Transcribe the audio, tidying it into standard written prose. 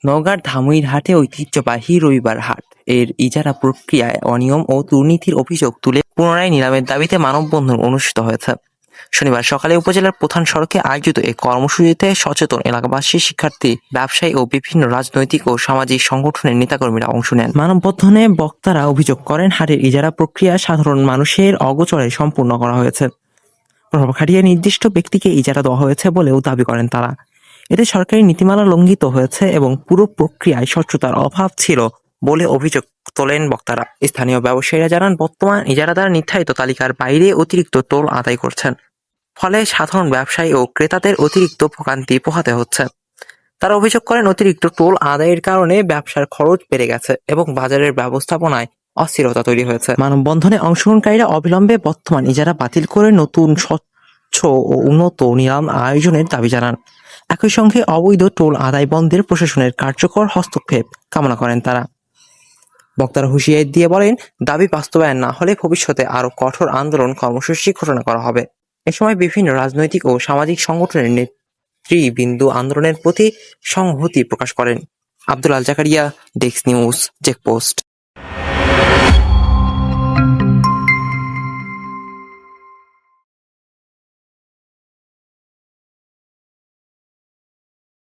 নওগাঁর ধামইরহাটে ঐতিহ্যবাহী রবিবার হাট এর ইজারা প্রক্রিয়ায় অনিয়ম ও দুর্নীতির অভিযোগ তুলে পুনরায় নিলামের দাবিতে মানববন্ধন অনুষ্ঠিত হয়েছে। শনিবার সকালে উপজেলার প্রধান সড়কে আয়োজিত এই কর্মসূচিতে সচেতন এলাকাবাসী, শিক্ষার্থী, ব্যবসায়ী ও বিভিন্ন রাজনৈতিক ও সামাজিক সংগঠনের নেতাকর্মীরা অংশ নেন। মানববন্ধনে বক্তারা অভিযোগ করেন, হাটের ইজারা প্রক্রিয়া সাধারণ মানুষের অগোচরে সম্পূর্ণ করা হয়েছে। প্রভাব খাটিয়ে নির্দিষ্ট ব্যক্তিকে ইজারা দেওয়া হয়েছে বলেও দাবি করেন তারা। এতে সরকারি নীতিমালা লঙ্ঘিত হয়েছে এবং পুরো প্রক্রিয়ায় স্বচ্ছতার অভাব ছিল বলে অভিযোগ তোলেন বক্তারা। স্থানীয় ব্যবসায়ীরা জানান, বর্তমান ইজারাদার নির্ধারিত তালিকার বাইরে অতিরিক্ত টোল আদায় করছেন, ফলে সাধারণ ব্যবসায়ী ও ক্রেতাদের অতিরিক্ত ভোগান্তি পোহাতে হচ্ছে। তারা অভিযোগ করেন, অতিরিক্ত টোল আদায়ের কারণে ব্যবসার খরচ বেড়ে গেছে এবং বাজারের ব্যবস্থাপনায় অস্থিরতা তৈরি হয়েছে। মানববন্ধনে অংশগ্রহণকারীরা অবিলম্বে বর্তমান ইজারা বাতিল করে নতুন স্বচ্ছ ও উন্নত নিলাম আয়োজনের দাবি জানান। একই সঙ্গে অবৈধ টোল আদায় বন্ধের প্রশাসনের কার্যকর হস্তক্ষেপ কামনা করেন তারা। বক্তারা হুঁশিয়ারি দিয়ে বলেন, দাবি বাস্তবায়ন না হলে ভবিষ্যতে আরো কঠোর আন্দোলন কর্মসূচি ঘোষণা করা হবে। এ সময় বিভিন্ন রাজনৈতিক ও সামাজিক সংগঠনের নেতৃবৃন্দ আন্দোলনের প্রতি সংহতি প্রকাশ করেন। আব্দুল আল জাকারিয়া, ডেস্ক নিউজ, চেকপোস্ট।